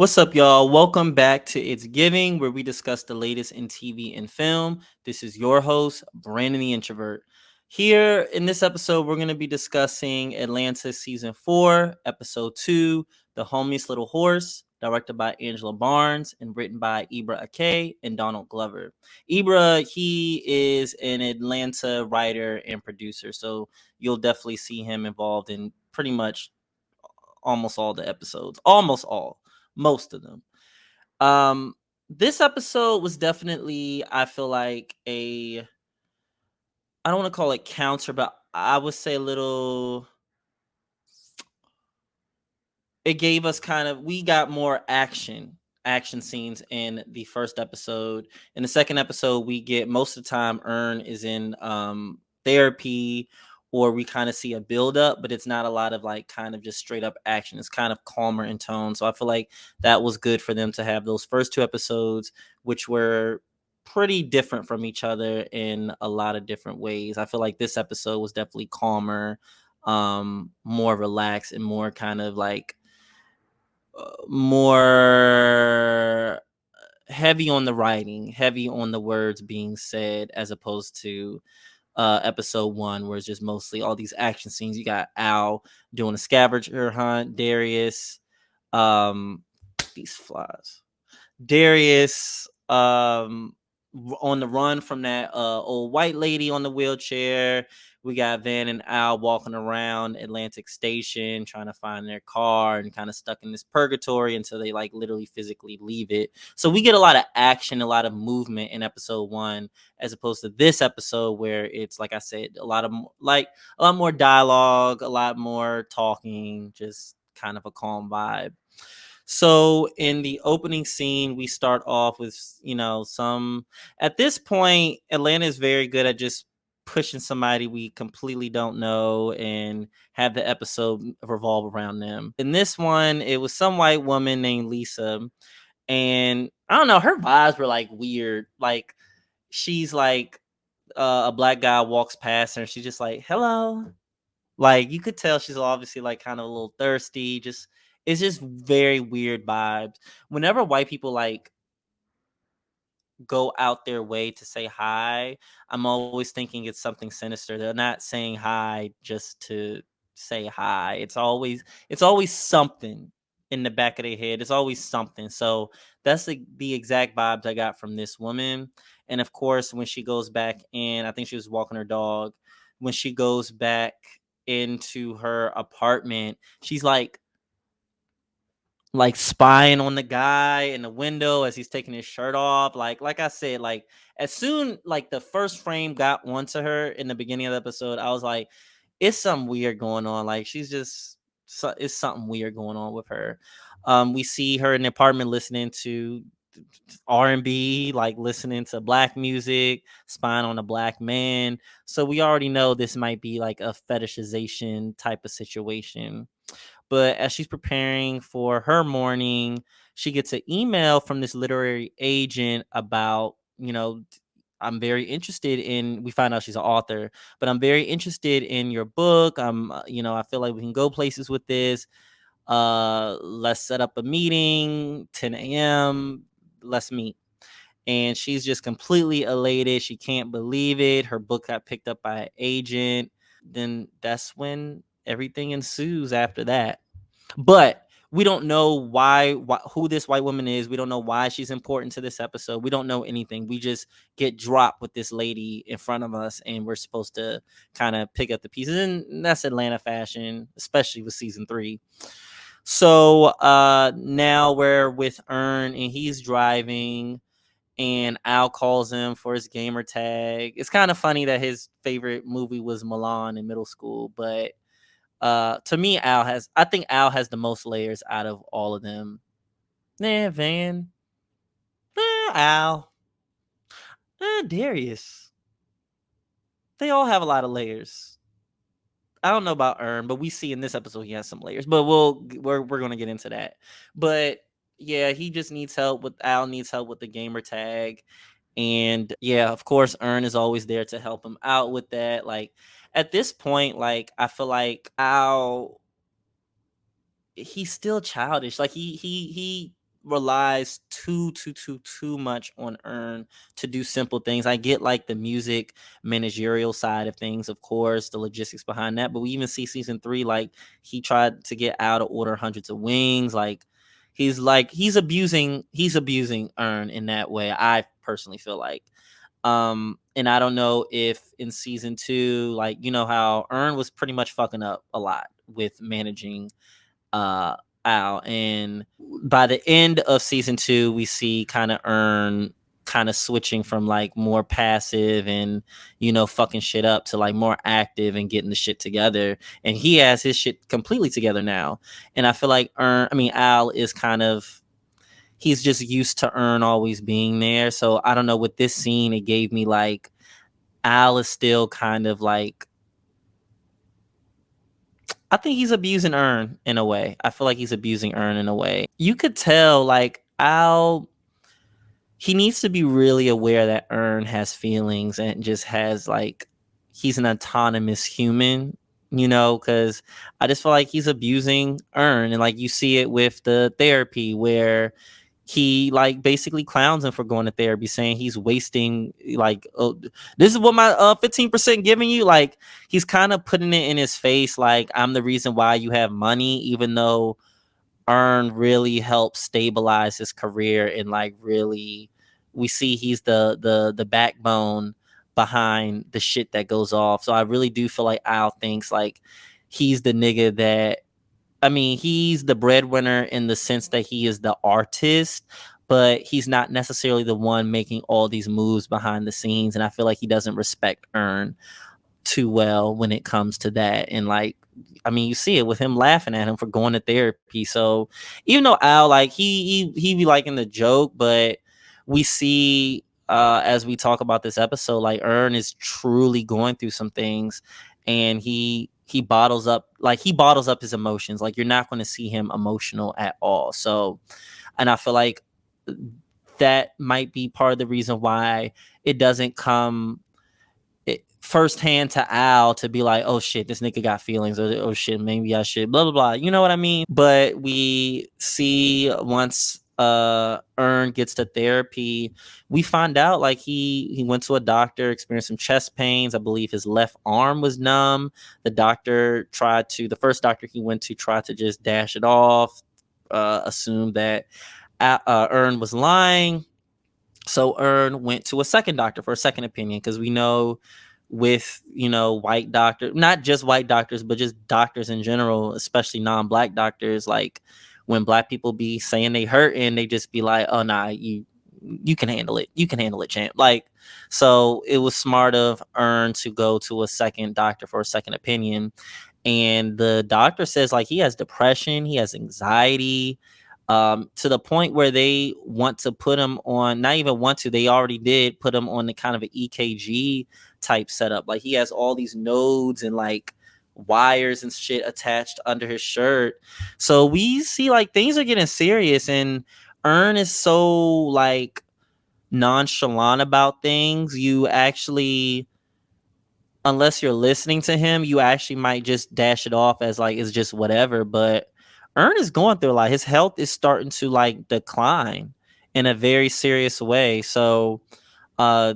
What's up, y'all? Welcome back to It's Giving, where we discuss the latest in TV and film. This is your host, Brandon the Introvert. Here in this episode, we're going to be discussing Atlanta Season 4, Episode 2, The Homeless Little Horse, directed by Angela Barnes and written by Ibra Ake and Donald Glover. Ibra, he is an Atlanta writer and producer, so you'll definitely see him involved in pretty much almost all the episodes. Almost all. Most of them. Um this episode was definitely, I feel like, a, I don't want to call it counter, but I would say a little, it gave us kind of, we got more action scenes in the first episode. In the second episode, we get, most of the time Earn is in therapy, or we kind of see a build up, but it's not a lot of like kind of just straight up action. It's kind of calmer in tone. So I feel like that was good for them to have those first two episodes, which were pretty different from each other in a lot of different ways. I feel like this episode was definitely calmer, more relaxed, and more kind of like more heavy on the writing, heavy on the words being said, as opposed to episode 1, where it's just mostly all these action scenes. You got Al doing a scavenger hunt, Darius, um, these flies. Darius on the run from that old white lady on the wheelchair. We got Van and Al walking around Atlantic Station trying to find their car and kind of stuck in this purgatory until they like literally physically leave it. So we get a lot of action, a lot of movement in episode 1, as opposed to this episode where it's, like I said, a lot of like a lot more dialogue, a lot more talking, just kind of a calm vibe. So in the opening scene, we start off with, some, at this point, Atlanta is very good at just pushing somebody we completely don't know and have the episode revolve around them. In this one, it was some white woman named Lisa. And I don't know, her vibes were like weird. Like, she's like, a black guy walks past her and she's just like, hello. Like, you could tell she's obviously like kind of a little thirsty. Just, it's just very weird vibes. Whenever white people like go out their way to say hi, I'm always thinking it's something sinister. They're not saying hi just to say hi. It's always something in the back of their head. It's always something. So that's the exact vibes I got from this woman. And of course, when she goes back in, I think she was walking her dog. When she goes back into her apartment, she's like spying on the guy in the window as he's taking his shirt off. Like I said, like as soon like the first frame got onto her in the beginning of the episode, I was like, it's something weird going on. Like, she's just, it's something weird going on with her. We see her in the apartment listening to R&B, like listening to black music, spying on a black man. So we already know this might be like a fetishization type of situation. But as she's preparing for her morning, she gets an email from this literary agent about, I'm very interested in, we find out she's an author, but I'm very interested in your book. I feel like we can go places with this. Let's set up a meeting, 10 a.m. Let's meet. And she's just completely elated. She can't believe it. Her book got picked up by an agent. Then that's when everything ensues after that. But we don't know why who this white woman is. We don't know why she's important to this episode. We don't know anything. We just get dropped with this lady in front of us, and we're supposed to kind of pick up the pieces. And that's Atlanta fashion, especially with season 3. So now we're with Earn, and he's driving, and Al calls him for his gamer tag. It's kind of funny that his favorite movie was Milan in middle school, but to me, I think Al has the most layers out of all of them. Van, Al, Darius. They all have a lot of layers. I don't know about Ern, but we see in this episode he has some layers. But we're gonna get into that. But yeah, he just needs help with Al needs help with the gamer tag. And yeah, of course, Ern is always there to help him out with that. Like, at this point, like, I feel like Al, he's still childish. Like, he relies too much on Earn to do simple things. I get like the music managerial side of things, of course, the logistics behind that. But we even see season 3, like he tried to get Al to order hundreds of wings. Like he's abusing Earn in that way. I personally feel like. And I don't know if in season 2, like you know how Earn was pretty much fucking up a lot with managing uh Al, and by the end of season 2 we see kind of Earn kind of switching from like more passive and fucking shit up to like more active and getting the shit together, and he has his shit completely together now. And I feel like Al is kind of, he's just used to Earn always being there. So I don't know, with this scene it gave me like Al is still kind of like, I think he's abusing Earn in a way. I feel like he's abusing Earn in a way. You could tell like Al, he needs to be really aware that Earn has feelings and just has like, he's an autonomous human, because I just feel like he's abusing Earn. And like you see it with the therapy where he like basically clowns him for going to therapy, saying he's wasting, like, oh, this is what my 15% giving you. Like he's kind of putting it in his face, like I'm the reason why you have money, even though Earn really helped stabilize his career, and like really we see he's the backbone behind the shit that goes off. So I really do feel like Al thinks like he's the nigga that, he's the breadwinner in the sense that he is the artist, but he's not necessarily the one making all these moves behind the scenes. And I feel like he doesn't respect Earn too well when it comes to that. And like, you see it with him laughing at him for going to therapy. So even though Al, like he be liking the joke, but we see as we talk about this episode, like Earn is truly going through some things, and he bottles up his emotions. Like you're not going to see him emotional at all. So, and I feel like that might be part of the reason why it doesn't come firsthand to Al to be like, oh shit, this nigga got feelings, or oh shit, maybe I should, blah blah blah. You know what I mean? But we see once Earn gets to therapy, we find out like he went to a doctor, experienced some chest pains. I believe his left arm was numb. The first doctor he went to tried to just dash it off, assumed that Earn was lying. So Earn went to a second doctor for a second opinion, because we know with white doctors, not just white doctors, but just doctors in general, especially non-black doctors, like when black people be saying they hurt, and they just be like, oh nah, you can handle it, champ. Like, so it was smart of Earn to go to a second doctor for a second opinion, and the doctor says like he has depression, he has anxiety, to the point where they want to put him on, not even want to, they already did put him on the kind of an EKG type setup. Like he has all these nodes and like wires and shit attached under his shirt. So we see like things are getting serious, and Earn is so like nonchalant about things. You actually, unless you're listening to him, you actually might just dash it off as like it's just whatever. But Earn is going through a lot. His health is starting to like decline in a very serious way. So uh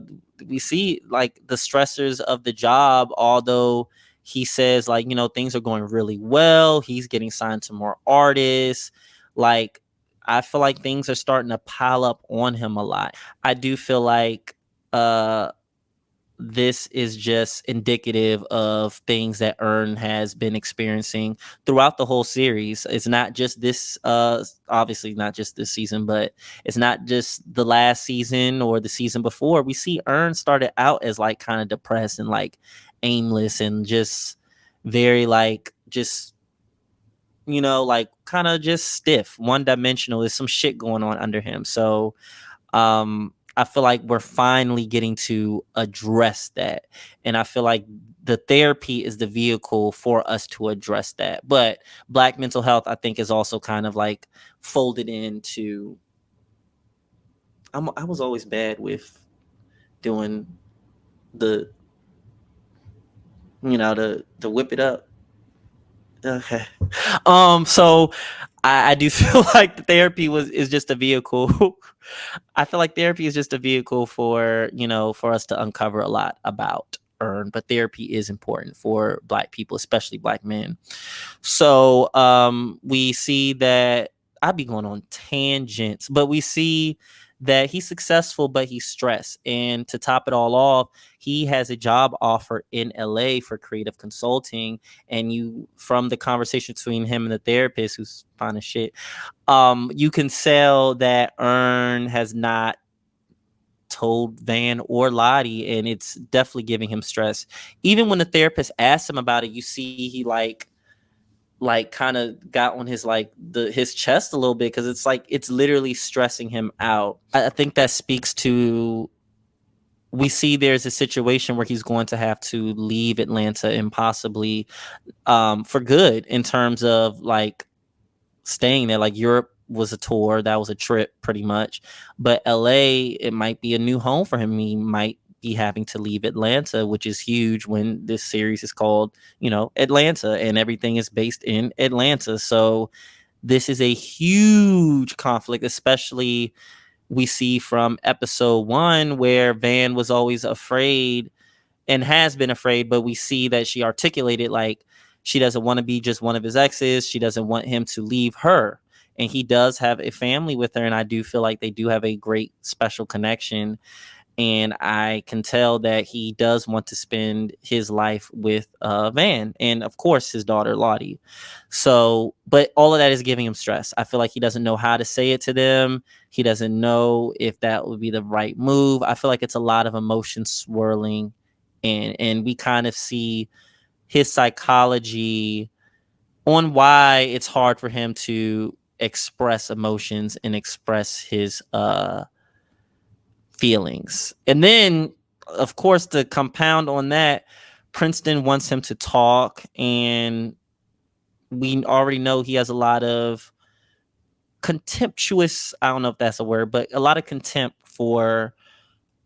we see like the stressors of the job, although he says like, things are going really well. He's getting signed to more artists. Like I feel like things are starting to pile up on him a lot. I do feel like uh this is just indicative of things that Earn has been experiencing throughout the whole series. It's not just this, obviously not just this season, but it's not just the last season or the season before. We see Earn started out as like kind of depressed and like aimless and just very like just like kind of just stiff, one dimensional. There's some shit going on under him. So I feel like we're finally getting to address that. And I feel like the therapy is the vehicle for us to address that. But Black mental health, I think, is also kind of like folded into. I was always bad with doing the, the whip it up. Okay. So I do feel like the therapy was is just a vehicle. I feel like therapy is just a vehicle for, for us to uncover a lot about earn, but therapy is important for black people, especially black men. So we see that I'd be going on tangents, but we see that he's successful, but he's stressed. And to top it all off, he has a job offer in LA for creative consulting. And you, from the conversation between him and the therapist, who's fine as shit, you can tell that Earn has not told Van or Lottie, and it's definitely giving him stress. Even when the therapist asks him about it, you see he like kind of got on his like the his chest a little bit because it's like it's literally stressing him out. I think that speaks to, we see there's a situation where he's going to have to leave Atlanta and possibly for good, in terms of like staying there. Like Europe was a tour, that was a trip pretty much, but LA, it might be a new home for him. He might be having to leave Atlanta, which is huge when this series is called, Atlanta, and everything is based in Atlanta. So this is a huge conflict, especially we see from episode 1 where Van was always afraid and has been afraid, but we see that she articulated like she doesn't want to be just one of his exes. She doesn't want him to leave her. And he does have a family with her. And I do feel like they do have a great special connection. And I can tell that he does want to spend his life with Van and, of course, his daughter, Lottie. So, but all of that is giving him stress. I feel like he doesn't know how to say it to them. He doesn't know if that would be the right move. I feel like it's a lot of emotions swirling, and we kind of see his psychology on why it's hard for him to express emotions and express his feelings. And then, of course, to compound on that, Princeton wants him to talk, and we already know he has a lot of contemptuous, I don't know if that's a word, but a lot of contempt for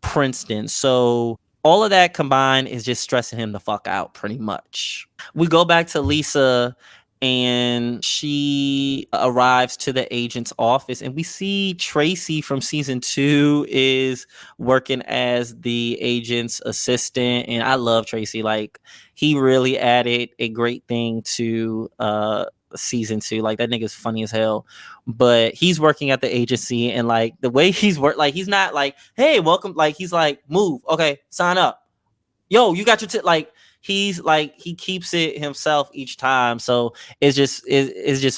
Princeton. So all of that combined is just stressing him the fuck out pretty much. We go back to Lisa, and she arrives to the agent's office, and we see Tracy from season 2 is working as the agent's assistant. And I love Tracy. Like, he really added a great thing to season 2. Like, that nigga's funny as hell. But he's working at the agency, and like the way he's like he's not like, hey, welcome, like he's like, move, okay, sign up, yo, you got your like he's like, he keeps it himself each time. So it's just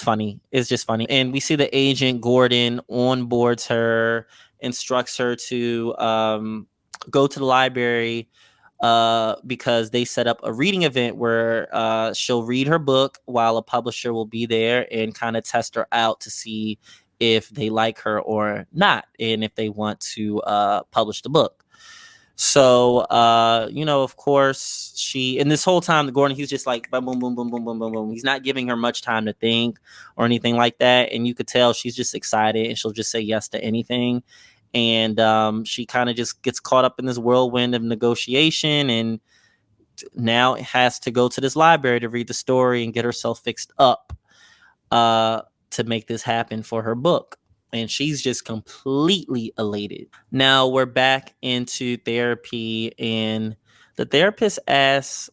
funny. It's just funny. And we see the agent Gordon onboards her, instructs her to go to the library because they set up a reading event where she'll read her book while a publisher will be there and kind of test her out to see if they like her or not, and if they want to publish the book. So, of course, and this whole time, the Gordon, he's just like, boom, boom, boom, boom, boom, boom, boom, boom. He's not giving her much time to think or anything like that. And you could tell she's just excited, and she'll just say yes to anything. And she kind of just gets caught up in this whirlwind of negotiation, and now has to go to this library to read the story and get herself fixed up to make this happen for her book. And she's just completely elated. Now we're back into therapy, and the therapist asks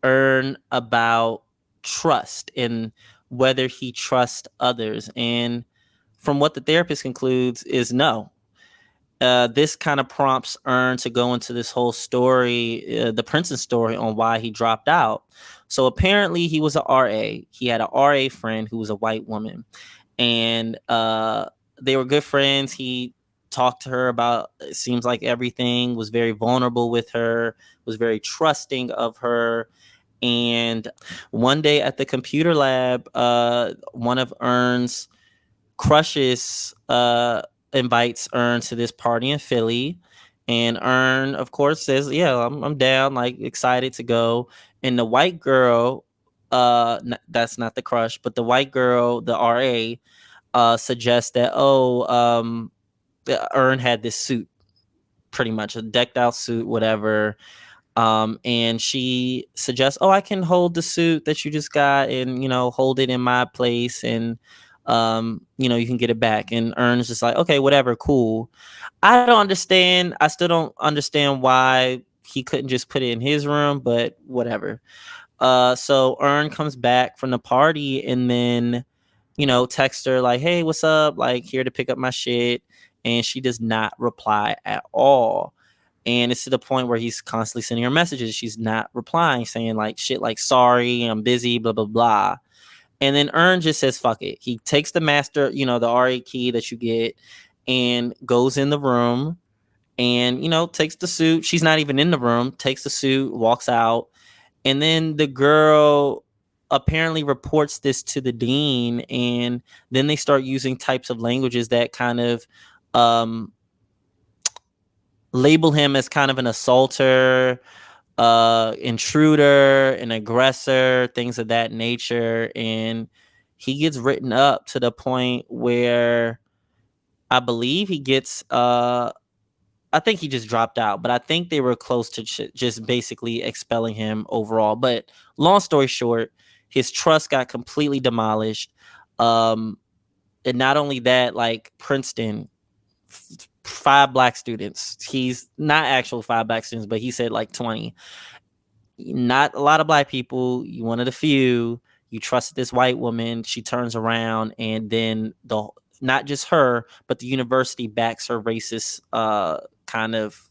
Earn about trust and whether he trusts others. And from what the therapist concludes is no. This kind of prompts Earn to go into this whole story, the Princeton story, on why he dropped out. So apparently he was a RA. He had a RA friend who was a white woman, and they were good friends. He talked to her about, it seems like, everything, was very vulnerable with her, was very trusting of her. And one day at the computer lab, one of Earn's crushes invites Earn to this party in Philly. And Earn, of course, says, yeah, I'm down, like excited to go. And the white girl, that's not the crush, but the white girl, the RA, suggests that, Earn had this suit, pretty much a decked out suit, whatever. And she suggests, I can hold the suit that you just got, and hold it in my place, and You can get it back. And Ern's just like, okay, whatever, cool. I don't understand. I still don't understand why he couldn't just put it in his room, but whatever. So Ern comes back from the party and then, text her like, hey, what's up? Like, here to pick up my shit. And she does not reply at all. And it's to the point where he's constantly sending her messages. She's not replying, saying like shit like, sorry, I'm busy, blah, blah, blah. And then Ern just says, fuck it. He takes the master, the RA key that you get and goes in the room and, takes the suit. She's not even in the room, takes the suit, walks out. And then the girl apparently reports this to the dean. And then they start using types of languages that kind of um, label him as kind of an assaulter, intruder, an aggressor, things of that nature. And he gets written up to the point where I believe he gets I think he just dropped out, but I think they were close to just basically expelling him overall. But long story short, his trust got completely demolished. Um, and not only that, like Princeton, 5 black students. He's not actual 5 black students, but he said like 20. Not a lot of black people. You one of the few. You trusted this white woman. She turns around, and then not just her, but the university backs her racist kind of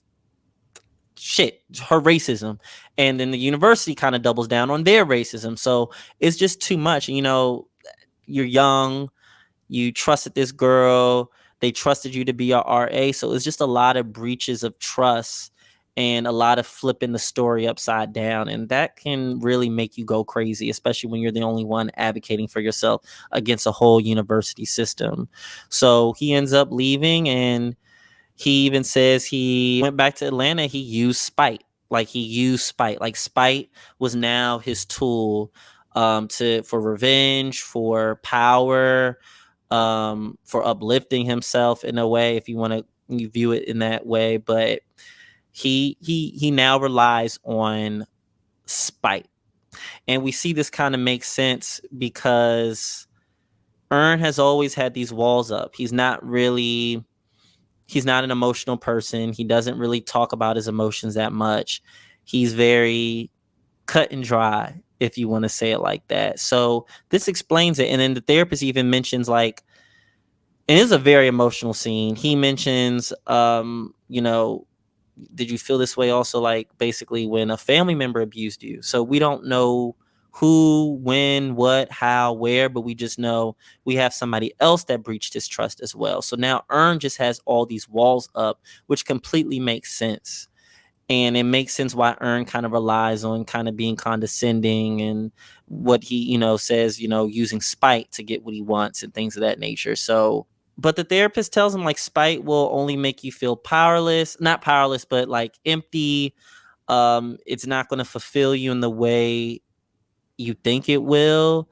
shit, her racism, and then the university kind of doubles down on their racism. So it's just too much. You're young, you trusted this girl, they trusted you to be your RA, so it's just a lot of breaches of trust and a lot of flipping the story upside down, and that can really make you go crazy, especially when you're the only one advocating for yourself against a whole university system. So he ends up leaving, and he even says he went back to Atlanta. He used spite. Like spite was now his tool for revenge, for power, for uplifting himself in a way, if you want to you view it in that way. But he now relies on spite. And we see this kind of make sense because Ern has always had these walls up. He's not an emotional person. He doesn't really talk about his emotions that much. He's very cut and dry, if you want to say it like that. So this explains it. And then the therapist even mentions like, and it's a very emotional scene. He mentions, did you feel this way also, like basically when a family member abused you? So we don't know who, when, what, how, where, but we just know we have somebody else that breached his trust as well. So now Ern just has all these walls up, which completely makes sense. And it makes sense why Ern kind of relies on kind of being condescending and what he, says, using spite to get what he wants and things of that nature. So, but the therapist tells him like spite will only make you feel powerless, not powerless, but like empty. It's not going to fulfill you in the way you think it will.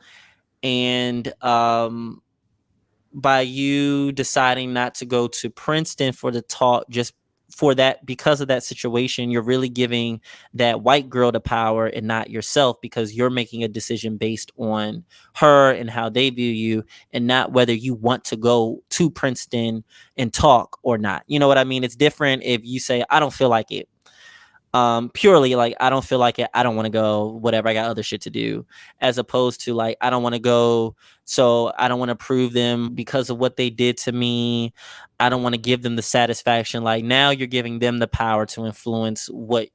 And by you deciding not to go to Princeton for the talk, just for that, because of that situation, you're really giving that white girl the power and not yourself, because you're making a decision based on her and how they view you, and not whether you want to go to Princeton and talk or not. You know what I mean? It's different if you say, I don't feel like it. Purely like, I don't feel like it, I don't want to go, whatever, I got other shit to do, as opposed to like, I don't want to go, so I don't want to prove them because of what they did to me. I don't want to give them the satisfaction. Like, now you're giving them the power to influence what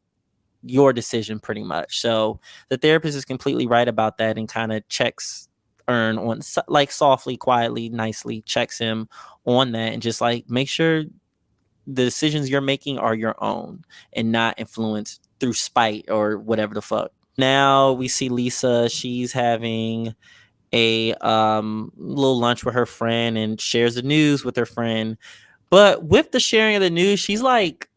your decision, pretty much. So the therapist is completely right about that, and kind of checks Ern on, like, softly, quietly, nicely checks him on that, and just like, make sure the decisions you're making are your own and not influenced through spite or whatever the fuck. Now we see Lisa. She's having a little lunch with her friend and shares the news with her friend. But with the sharing of the news, she's like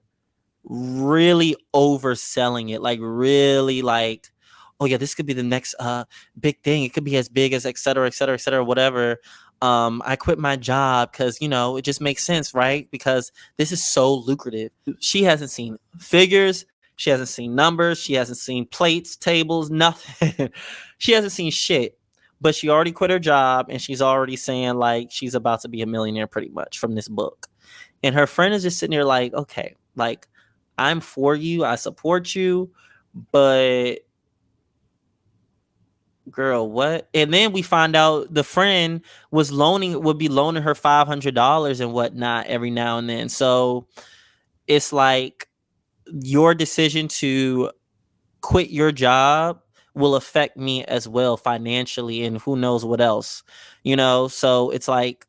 really overselling it, like really like, oh yeah, this could be the next big thing. It could be as big as et cetera, et cetera, et cetera, whatever. I quit my job because, it just makes sense, right? Because this is so lucrative. She hasn't seen figures, she hasn't seen numbers, she hasn't seen plates, tables, nothing. She hasn't seen shit. but she already quit her job and she's already saying like she's about to be a millionaire pretty much from this book. And her friend is just sitting there like, okay, like I'm for you, I support you, but girl, what? And then we find out the friend would be loaning her $500 and whatnot every now and then. So it's like your decision to quit your job will affect me as well financially and who knows what else, so it's like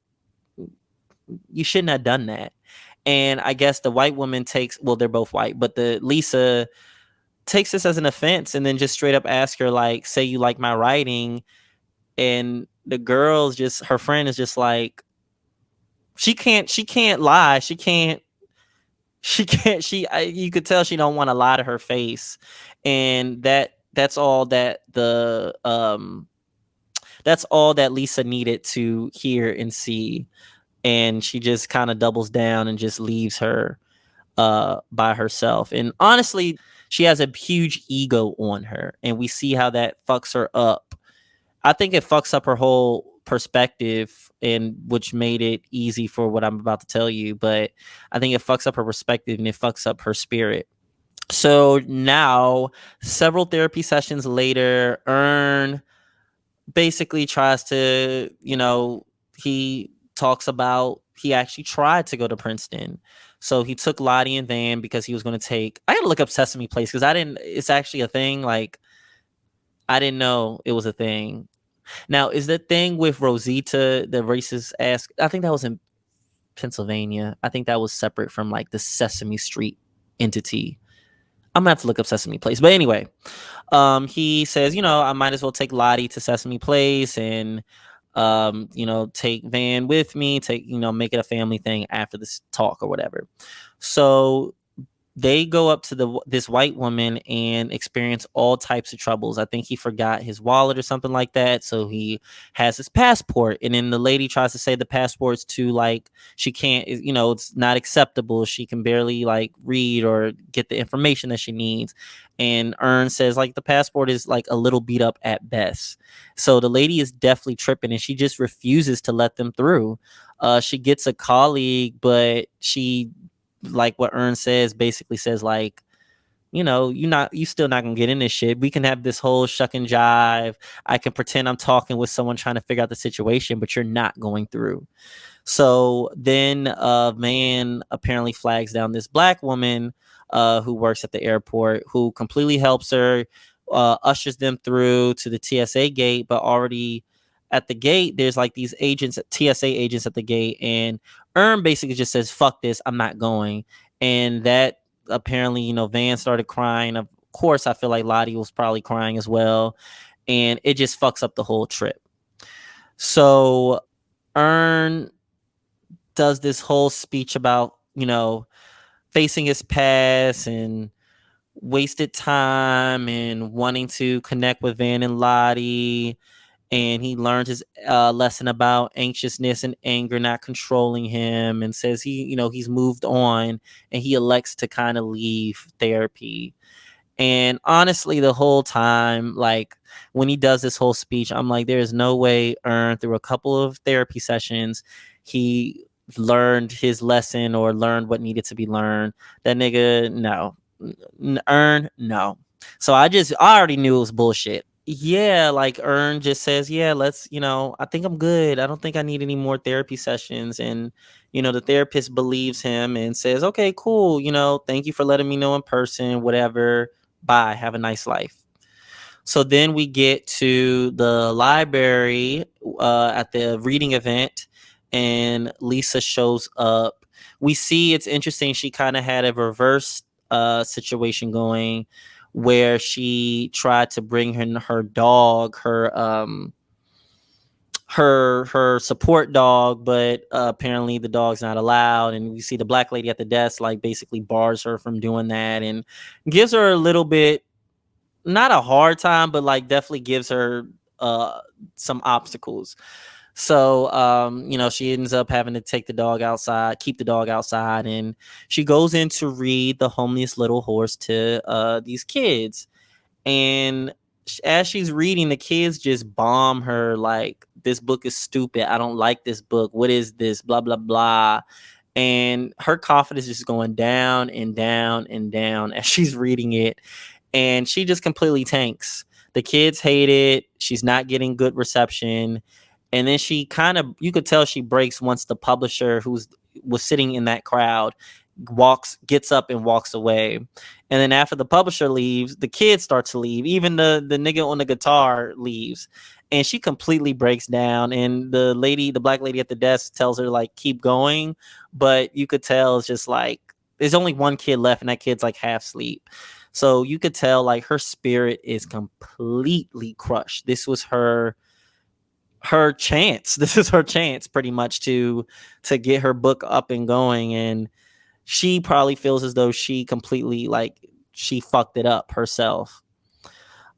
you shouldn't have done that. And I guess the white woman takes, well, they're both white, but the Lisa takes this as an offense and then just straight up ask her like, say you like my writing. And the girl's just, her friend is just like, she can't lie, you could tell she don't want to lie to her face. And that's all that Lisa needed to hear and see. And she just kind of doubles down and just leaves her by herself. And honestly, she has a huge ego on her, and we see how that fucks her up. I think it fucks up her whole perspective, and which made it easy for what I'm about to tell you. But I think it fucks up her perspective and it fucks up her spirit. So now, several therapy sessions later, Earn basically tries to, he talks about he actually tried to go to Princeton. So he took Lottie and Van because he was going to take. I had to look up Sesame Place because I didn't. It's actually a thing. Like I didn't know it was a thing. Now, is the thing with Rosita, the racist ass? I think that was in Pennsylvania. I think that was separate from like the Sesame Street entity. I'm gonna have to look up Sesame Place. But anyway, he says, I might as well take Lottie to Sesame Place and take Van with me, make it a family thing after this talk or whatever. So they go up to this white woman and experience all types of troubles. I think he forgot his wallet or something like that, so he has his passport. And then the lady tries to say the passport's too, like, she can't, it's not acceptable. She can barely like read or get the information that she needs. And Ern says like the passport is like a little beat up at best. So the lady is definitely tripping, and she just refuses to let them through. She gets a colleague, but she, like what Ern says, basically says like, you still not gonna get in this shit. We can have this whole shuck and jive. I can pretend I'm talking with someone trying to figure out the situation, but you're not going through. So then man apparently flags down this black woman who works at the airport, who completely helps her, ushers them through to the TSA gate. But already at the gate, there's like these agents, TSA agents at the gate, and basically just says, fuck this, I'm not going. And that apparently, Van started crying. Of course, I feel like Lottie was probably crying as well. And it just fucks up the whole trip. So Ern does this whole speech about, facing his past and wasted time and wanting to connect with Van and Lottie. And he learned his lesson about anxiousness and anger not controlling him, and says he's moved on, and he elects to kind of leave therapy. And honestly, the whole time, like when he does this whole speech, I'm like, there is no way through a couple of therapy sessions, he learned his lesson or learned what needed to be learned. That nigga, no. No. So I already knew it was bullshit. Yeah, like Ern just says, yeah, let's, I think I'm good. I don't think I need any more therapy sessions. And, the therapist believes him and says, okay, cool. Thank you for letting me know in person, whatever. Bye. Have a nice life. So then we get to the library at the reading event, and Lisa shows up. We see, it's interesting, she kind of had a reverse situation going, where she tried to bring her dog, her support dog, but apparently the dog's not allowed. And we see the black lady at the desk like basically bars her from doing that and gives her a little bit, not a hard time, but like definitely gives her some obstacles. So she ends up having to keep the dog outside, and she goes in to read The Homeliest Little Horse to these kids. And as she's reading, the kids just bomb her like, this book is stupid, I don't like this book, what is this, blah blah blah. And her confidence is going down and down and down as she's reading it, and she just completely tanks. The kids hate it, she's not getting good reception, and then she kind of, you could tell she breaks once the publisher, who's was sitting in that crowd, gets up and walks away. And then after the publisher leaves, the kids start to leave, even the nigga on the guitar leaves, and she completely breaks down. And the black lady at the desk tells her like, keep going, but you could tell it's just like, there's only one kid left, and that kid's like half asleep. So you could tell like her spirit is completely crushed. This was her chance. This is her chance pretty much to get her book up and going. And she probably feels as though she completely like, she fucked it up herself.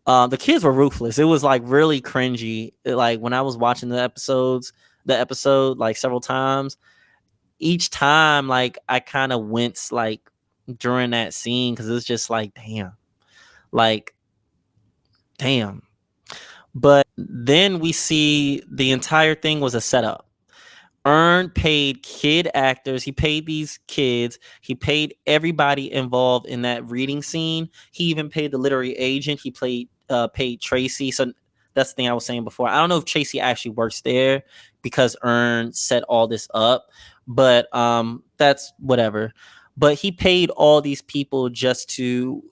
The kids were ruthless. It was like really cringy. Like when I was watching the episode like several times, each time like I kind of wince like during that scene, because it's just like, like damn. But then we see the entire thing was a setup. Earn paid kid actors. He paid these kids. He paid everybody involved in that reading scene. He even paid the literary agent. He paid Tracy. So that's the thing I was saying before. I don't know if Tracy actually works there because Earn set all this up, but that's whatever. But he paid all these people just to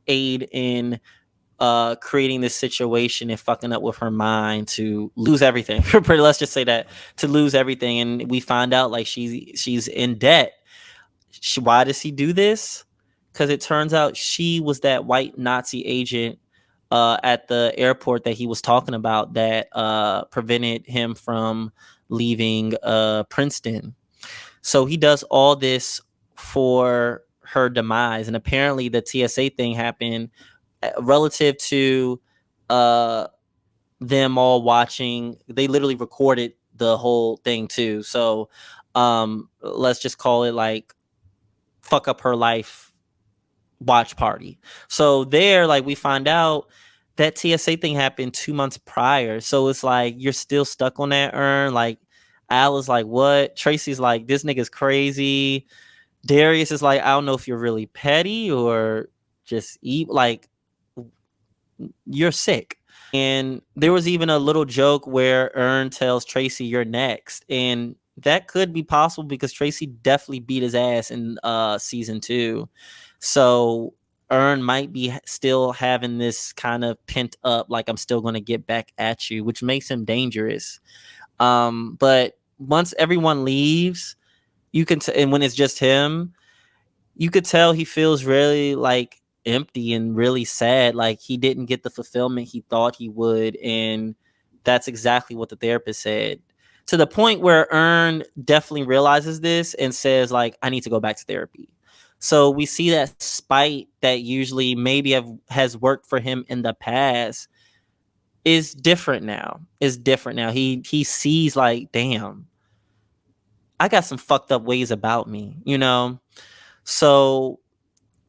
aid in creating this situation and fucking up with her mind to lose everything. Let's just say that, to lose everything. And we find out like she's in debt. Why does he do this? Because it turns out she was that white Nazi agent at the airport that he was talking about, that prevented him from leaving Princeton. So he does all this for her demise. And apparently the TSA thing happened relative to uh them all watching. They literally recorded the whole thing too. So let's just call it like fuck up her life watch party. So there, like, we find out that TSA thing happened 2 months prior. So it's like you're still stuck on that urn. Like, Al is like, what? Tracy's like, this nigga's crazy. Darius is like, I don't know if you're really petty or just eat, like, you're sick. And there was even a little joke where Ern tells Tracy, you're next. And that could be possible because Tracy definitely beat his ass in season 2. So Ern might be still having this kind of pent up, like, I'm still going to get back at you, which makes him dangerous. But once everyone leaves, you can and when it's just him, you could tell he feels really like empty and really sad, like he didn't get the fulfillment he thought he would. And that's exactly what the therapist said, to the point where Ern definitely realizes this and says like, I need to go back to therapy. So we see that spite that usually maybe has worked for him in the past is different now. He sees like, damn, I got some fucked up ways about me, you know. So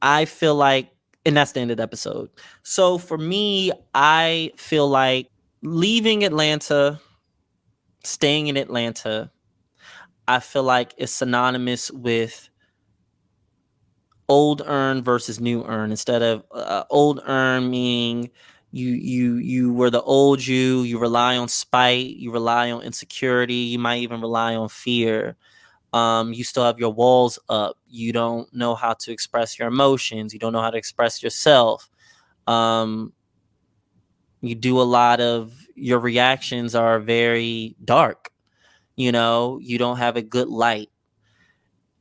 I feel like, and that's the end of the episode. So for me, I feel like leaving Atlanta, staying in Atlanta, I feel like is synonymous with old Earn versus new Earn. Instead of old Earn meaning you were the old you rely on spite, you rely on insecurity, you might even rely on fear. You still have your walls up. You don't know how to express your emotions. You don't know how to express yourself. You do a lot of, your reactions are very dark. You don't have a good light,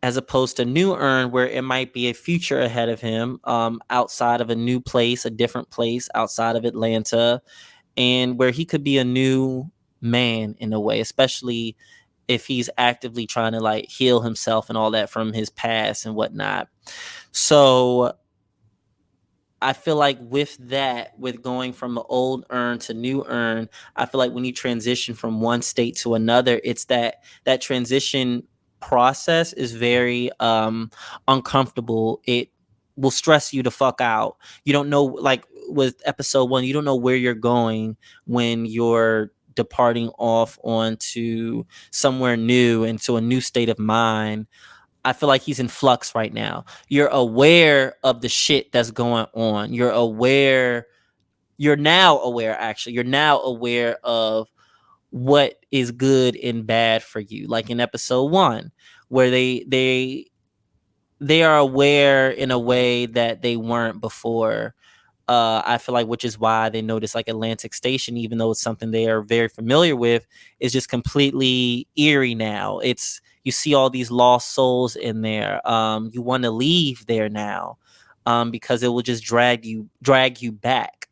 as opposed to new Earn, where it might be a future ahead of him, outside of a new place, a different place outside of Atlanta, and where he could be a new man in a way, especially if he's actively trying to like heal himself and all that from his past and whatnot. So I feel like with that, with going from the old Earn to new Earn, I feel like when you transition from one state to another, it's that transition process is very uncomfortable. It will stress you the fuck out. You don't know, like, with episode 1, you don't know where you're going when you're departing off onto somewhere new, into a new state of mind. I feel like he's in flux right now. You're aware of the shit that's going on. You're now aware, actually. You're now aware of what is good and bad for you. Like in episode 1, where they are aware in a way that they weren't before. I feel like, which is why they notice like Atlantic Station, even though it's something they are very familiar with, is just completely eerie now. You see all these lost souls in there. You want to leave there now, because it will just drag you back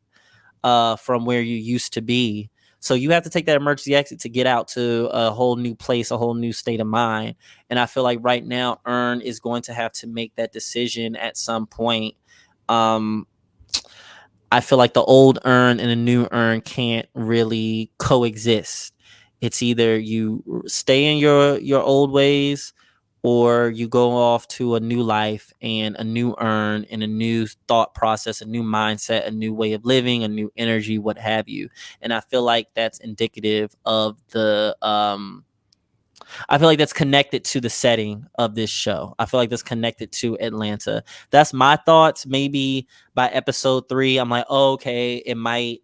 from where you used to be. So you have to take that emergency exit to get out to a whole new place, a whole new state of mind. And I feel like right now, Earn is going to have to make that decision at some point. Um, I feel like the old Earn and the new Earn can't really coexist. It's either you stay in your old ways, or you go off to a new life and a new Earn and a new thought process, a new mindset, a new way of living, a new energy, what have you. And I feel like that's indicative of the I feel like that's connected to the setting of this show. I feel like that's connected to Atlanta. That's my thoughts. Maybe by episode 3, I'm like, oh, okay, it might,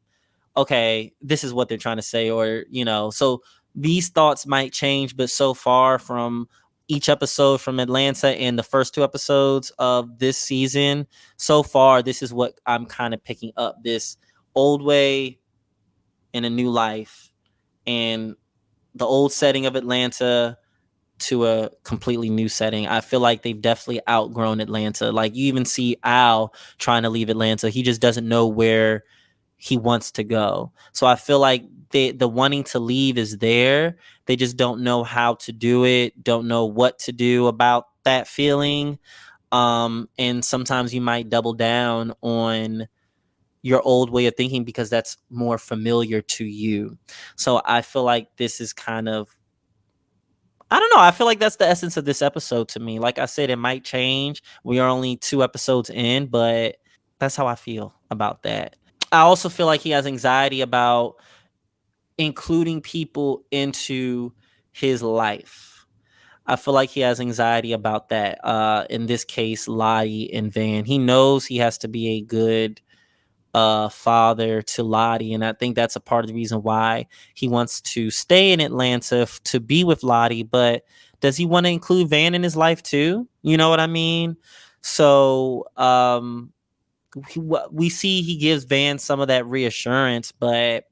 okay, this is what they're trying to say, or, so these thoughts might change, but so far from each episode from Atlanta and the first 2 episodes of this season, so far, this is what I'm kind of picking up: this old way and a new life, and the old setting of Atlanta to a completely new setting. I feel like they've definitely outgrown Atlanta. Like, you even see Al trying to leave Atlanta. He just doesn't know where he wants to go. So I feel like the wanting to leave is there. They just don't know how to do it, don't know what to do about that feeling. And sometimes you might double down on your old way of thinking because that's more familiar to you. So I feel like this is kind of, I don't know. I feel like that's the essence of this episode to me. Like I said, it might change. We are only 2 episodes in, but that's how I feel about that. I also feel like he has anxiety about including people into his life. I feel like he has anxiety about that. In this case, Lottie and Van. He knows he has to be a good father to Lottie, and I think that's a part of the reason why he wants to stay in Atlanta to be with Lottie. But does he want to include Van in his life too? You know what I mean? So we see he gives Van some of that reassurance, but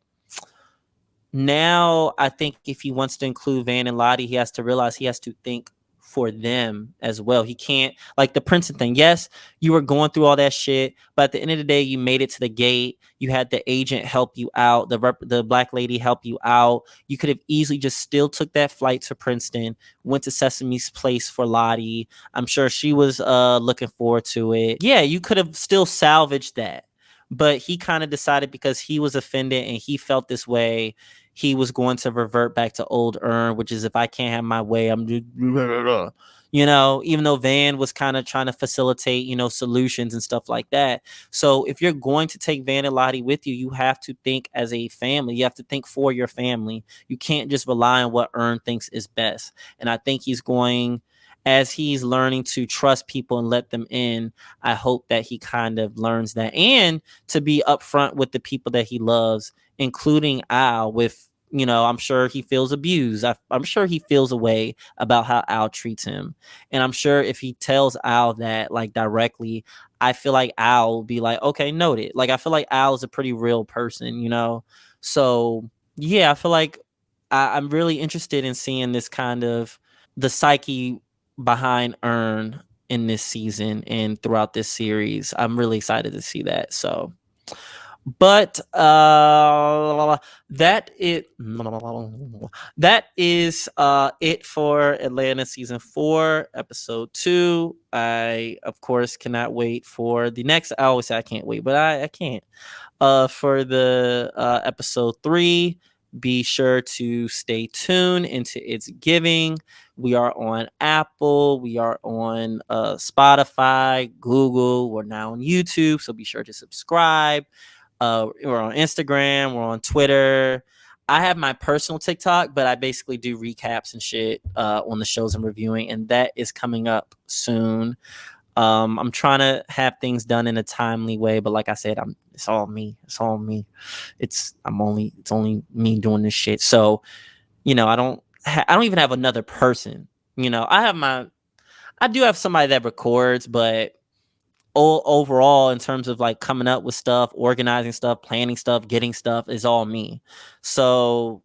now I think if he wants to include Van and Lottie, he has to realize he has to think for them as well. He can't, like the Princeton thing. Yes, you were going through all that shit, but at the end of the day, you made it to the gate. You had the agent help you out, the black lady help you out. You could have easily just still took that flight to Princeton, went to Sesame's place for Lottie. I'm sure she was looking forward to it. Yeah, you could have still salvaged that. But he kind of decided, because he was offended and he felt this way, he was going to revert back to old Earn, which is, if I can't have my way, I'm just, even though Van was kind of trying to facilitate, solutions and stuff like that. So if you're going to take Van and Lottie with you, you have to think as a family. You have to think for your family. You can't just rely on what Earn thinks is best. And I think as he's learning to trust people and let them in, I hope that he kind of learns that, and to be upfront with the people that he loves, including Al. With, I'm sure he feels abused. I'm sure he feels a way about how Al treats him. And I'm sure if he tells Al that, like, directly, I feel like Al will be like, okay, noted. Like, I feel like Al is a pretty real person. So yeah, I feel like I'm really interested in seeing this kind of the psyche behind Earn in this season and throughout this series. I'm really excited to see that. So, but that is it for Atlanta season 4, episode 2. I, of course, cannot wait for the next. I always say I can't wait, but I can't. For the episode 3, be sure to stay tuned into It's Giving We are on Apple. We are on Spotify, Google. We're now on YouTube, so be sure to subscribe. We're on Instagram. We're on Twitter. I have my personal TikTok, but I basically do recaps and shit on the shows I'm reviewing, and that is coming up soon. I'm trying to have things done in a timely way, but like I said, it's all me. It's all me. It's only me doing this shit. So, I don't even have another person. I do have somebody that records, but overall, in terms of like coming up with stuff, organizing stuff, planning stuff, getting stuff, is all me. So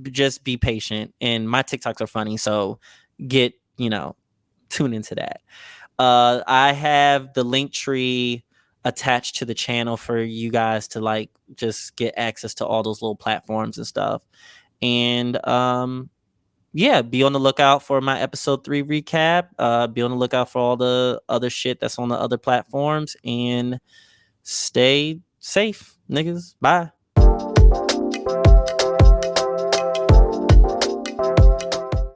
just be patient. And my TikToks are funny, so get tune into that. I have the link tree attached to the channel for you guys to like just get access to all those little platforms and stuff. And yeah, be on the lookout for my episode 3 recap. Be on the lookout for all the other shit that's on the other platforms, and stay safe, niggas. Bye.